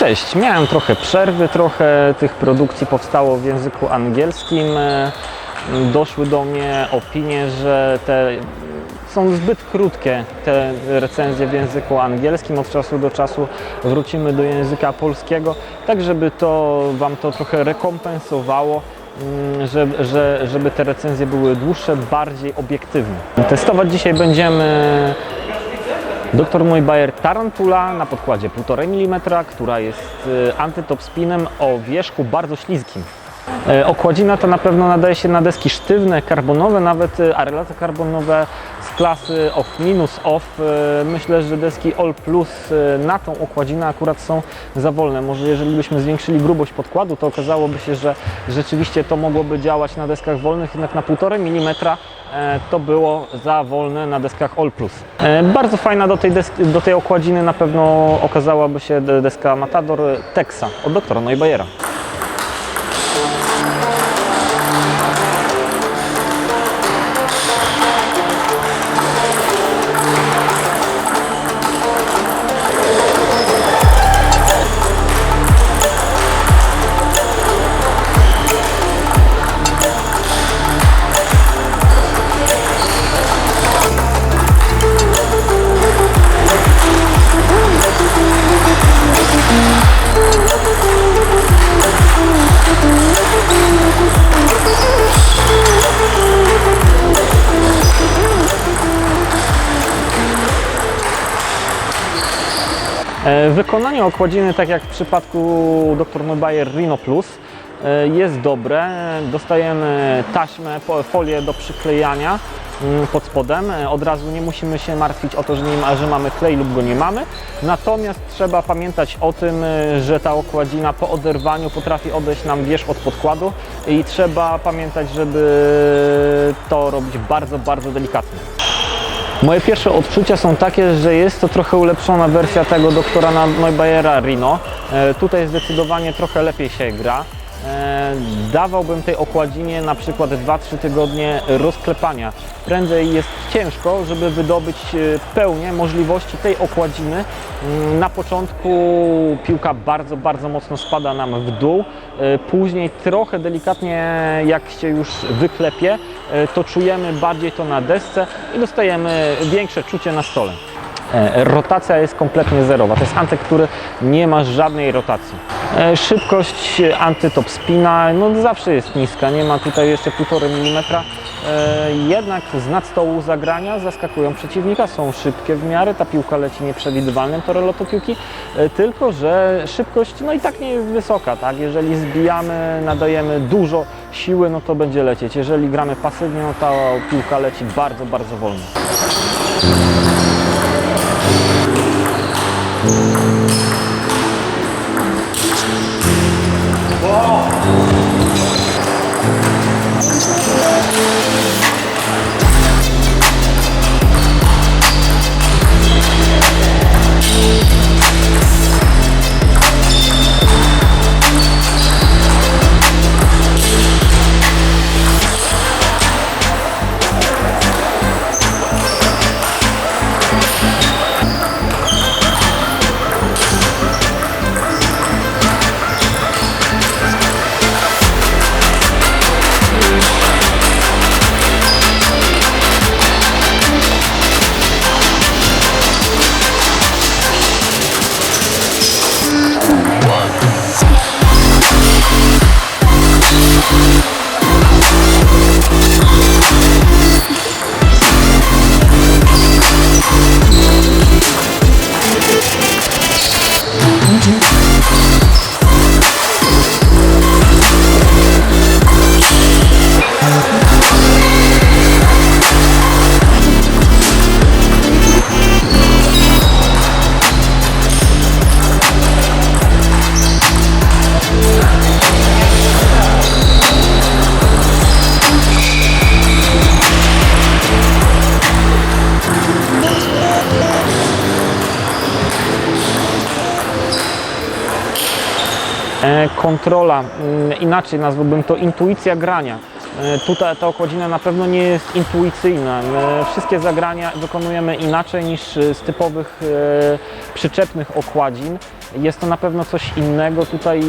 Cześć, miałem trochę przerwy, trochę tych produkcji powstało w języku angielskim. Doszły do mnie opinie, że te są zbyt krótkie, te recenzje w języku angielskim. Od czasu do czasu wrócimy do języka polskiego, tak żeby to Wam to trochę rekompensowało, żeby te recenzje były dłuższe, bardziej obiektywne. Testować dzisiaj będziemy Dr. Neubayer Tarantula na podkładzie 1,5 mm, która jest antytop spinem o wierzchu bardzo śliskim. Okładzina ta na pewno nadaje się na deski sztywne, karbonowe, nawet arelaty karbonowe z klasy off-off. Myślę, że deski All Plus na tą okładzinę akurat są za wolne. Może jeżeli byśmy zwiększyli grubość podkładu, to okazałoby się, że rzeczywiście to mogłoby działać na deskach wolnych, jednak na 1,5 mm to było za wolne na deskach All Plus. Bardzo fajna do tej okładziny na pewno okazałaby się deska Matador Texa od Dr. Neubayera. Wykonanie okładziny, tak jak w przypadku Dr. Neubayer Rhino Plus, jest dobre. Dostajemy taśmę, folię do przyklejania pod spodem. Od razu nie musimy się martwić o to, że mamy klej lub go nie mamy. Natomiast trzeba pamiętać o tym, że ta okładzina po oderwaniu potrafi odejść nam wierzch od podkładu i trzeba pamiętać, żeby to robić bardzo, bardzo delikatnie. Moje pierwsze odczucia są takie, że jest to trochę ulepszona wersja tego doktora Neubayera Rhino. Tutaj zdecydowanie trochę lepiej się gra. Dawałbym tej okładzinie na przykład 2-3 tygodnie rozklepania. Prędzej jest ciężko, żeby wydobyć pełnię możliwości tej okładziny. Na początku piłka bardzo, bardzo mocno spada nam w dół. Później trochę delikatnie, jak się już wyklepie, to czujemy bardziej to na desce i dostajemy większe czucie na stole. Rotacja jest kompletnie zerowa. To jest antyk, który nie ma żadnej rotacji. Szybkość antytop spina zawsze jest niska, nie ma tutaj jeszcze 1,5 mm. Jednak z nad stołu zagrania zaskakują przeciwnika, są szybkie w miarę, ta piłka leci nieprzewidywalnym torem lotu piłki, tylko że szybkość i tak nie jest wysoka, tak? Jeżeli zbijamy, nadajemy dużo siły, to będzie lecieć. Jeżeli gramy pasywnie, ta piłka leci bardzo, bardzo wolno. Kontrola, inaczej nazwałbym to intuicja grania. Tutaj ta okładzina na pewno nie jest intuicyjna. Wszystkie zagrania wykonujemy inaczej niż z typowych przyczepnych okładzin. Jest to na pewno coś innego. Tutaj,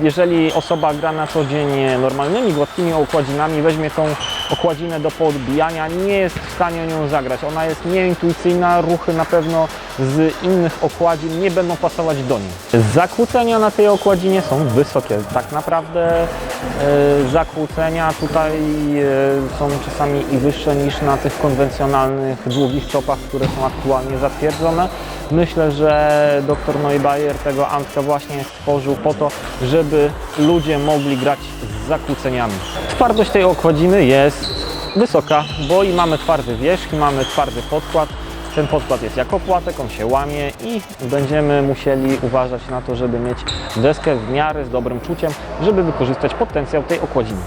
jeżeli osoba gra na co dzień normalnymi, gładkimi okładzinami, weźmie tą okładzinę do podbijania, nie jest w stanie nią zagrać. Ona jest nieintuicyjna, ruchy na pewno z innych okładzin nie będą pasować do niej. Zakłócenia na tej okładzinie są wysokie. Tak naprawdę zakłócenia tutaj są czasami i wyższe niż na tych konwencjonalnych długich chopach, które są aktualnie zatwierdzone. Myślę, że dr Neubayer tego Antka właśnie stworzył po to, żeby ludzie mogli grać z zakłóceniami. Twardość tej okładziny jest wysoka, bo i mamy twardy wierzch, i mamy twardy podkład. Ten podkład jest jako płatek, on się łamie i będziemy musieli uważać na to, żeby mieć deskę w miarę z dobrym czuciem, żeby wykorzystać potencjał tej okładziny.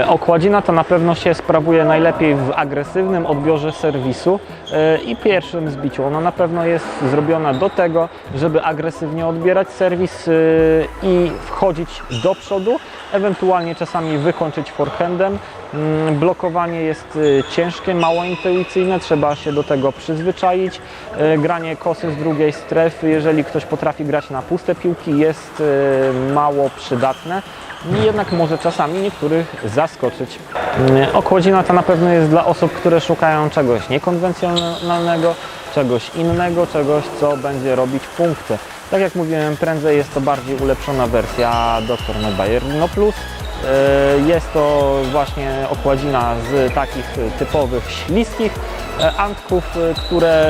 Okładzina ta na pewno się sprawuje najlepiej w agresywnym odbiorze serwisu i pierwszym zbiciu. Ona na pewno jest zrobiona do tego, żeby agresywnie odbierać serwis i wchodzić do przodu, ewentualnie czasami wykończyć forehandem. Blokowanie jest ciężkie, mało intuicyjne, trzeba się do tego przyzwyczaić. Granie kosy z drugiej strefy, jeżeli ktoś potrafi grać na puste piłki, jest mało przydatne. Jednak może czasami niektórych zaskoczyć. Okładzina ta na pewno jest dla osób, które szukają czegoś niekonwencjonalnego, czegoś innego, czegoś, co będzie robić punkty. Tak jak mówiłem, prędzej jest to bardziej ulepszona wersja dr Neubayer Rhino Plus. Jest to właśnie okładzina z takich typowych śliskich antków, które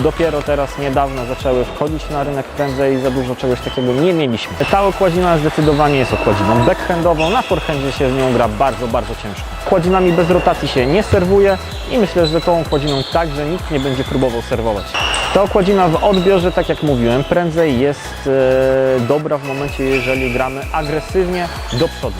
dopiero teraz niedawno zaczęły wchodzić na rynek, prędzej za dużo czegoś takiego nie mieliśmy. Ta okładzina zdecydowanie jest okładziną backhandową, na forehandzie się z nią gra bardzo, bardzo ciężko. Okładzinami bez rotacji się nie serwuje i myślę, że tą okładziną także nikt nie będzie próbował serwować. Ta okładzina w odbiorze, tak jak mówiłem, prędzej jest dobra w momencie, jeżeli gramy agresywnie do przodu.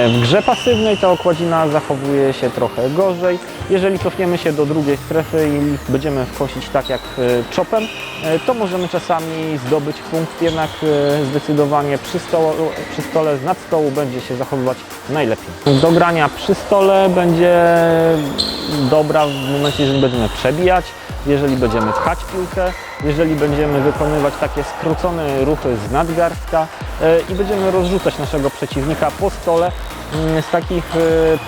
W grze pasywnej ta okładzina zachowuje się trochę gorzej. Jeżeli cofniemy się do drugiej strefy i będziemy kosić tak jak chopem, to możemy czasami zdobyć punkt, jednak zdecydowanie przy stole z nad stołu będzie się zachowywać najlepiej. Do grania przy stole będzie dobra w momencie, jeżeli będziemy przebijać, jeżeli będziemy pchać piłkę, jeżeli będziemy wykonywać takie skrócone ruchy z nadgarstka i będziemy rozrzucać naszego przeciwnika po stole, z takich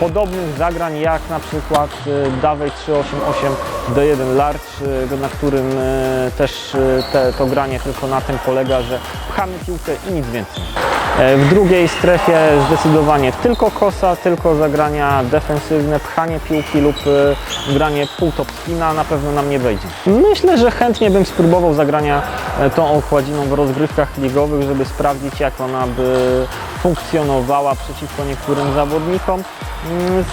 podobnych zagrań jak na przykład Dawei 388 D1 Large, na którym też to granie tylko na tym polega, że pchamy piłkę i nic więcej. W drugiej strefie zdecydowanie tylko kosa, tylko zagrania defensywne, pchanie piłki lub granie pół top spina na pewno nam nie wejdzie. Myślę, że chętnie bym spróbował zagrania tą okładziną w rozgrywkach ligowych, żeby sprawdzić, jak ona by funkcjonowała przeciwko niektórym zawodnikom.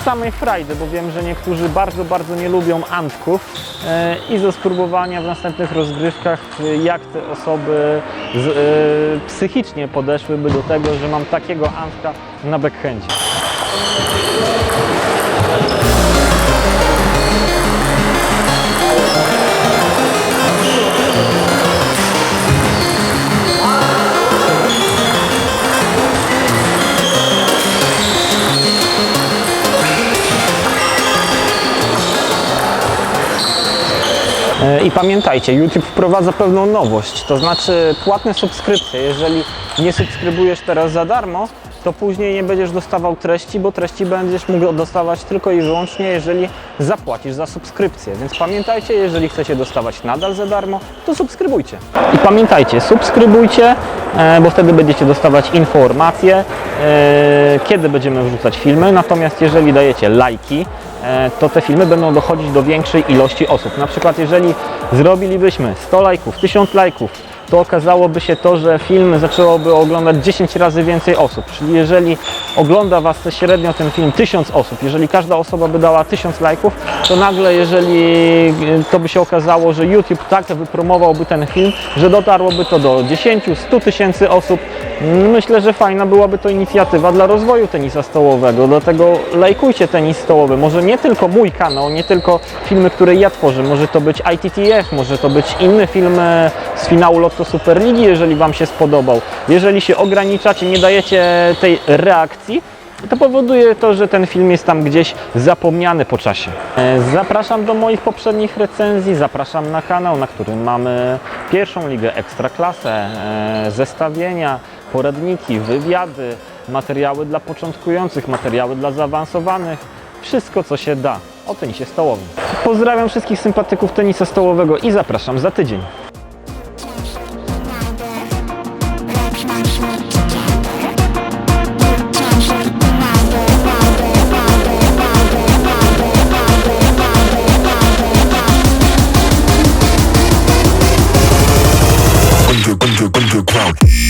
Z samej frajdy, bo wiem, że niektórzy bardzo nie lubią antków i ze spróbowania w następnych rozgrywkach, jak te osoby psychicznie podeszłyby do tego, że mam takiego antka na backhandzie. I pamiętajcie, YouTube wprowadza pewną nowość, to znaczy płatne subskrypcje. Jeżeli nie subskrybujesz teraz za darmo, to później nie będziesz dostawał treści, bo treści będziesz mógł dostawać tylko i wyłącznie, jeżeli zapłacisz za subskrypcję. Więc pamiętajcie, jeżeli chcecie dostawać nadal za darmo, to subskrybujcie. I pamiętajcie, subskrybujcie, bo wtedy będziecie dostawać informacje, kiedy będziemy wrzucać filmy. Natomiast jeżeli dajecie lajki, to te filmy będą dochodzić do większej ilości osób. Na przykład jeżeli zrobilibyśmy 100 lajków, 1000 lajków, to okazałoby się to, że film zaczęłoby oglądać 10 razy więcej osób. Czyli jeżeli ogląda Was średnio ten film 1000 osób, jeżeli każda osoba by dała 1000 lajków, to nagle, jeżeli to by się okazało, że YouTube tak wypromowałby ten film, że dotarłoby to do 10-100 tysięcy osób, myślę, że fajna byłaby to inicjatywa dla rozwoju tenisa stołowego. Dlatego lajkujcie tenis stołowy. Może nie tylko mój kanał, nie tylko filmy, które ja tworzę. Może to być ITTF, może to być inny film z finału Lotto Superligi, jeżeli Wam się spodobał. Jeżeli się ograniczacie, nie dajecie tej reakcji, to powoduje to, że ten film jest tam gdzieś zapomniany po czasie. Zapraszam do moich poprzednich recenzji, zapraszam na kanał, na którym mamy pierwszą ligę, ekstraklasę, zestawienia, poradniki, wywiady, materiały dla początkujących, materiały dla zaawansowanych, wszystko co się da o tenisie stołowym. Pozdrawiam wszystkich sympatyków tenisa stołowego i zapraszam za tydzień. Underground.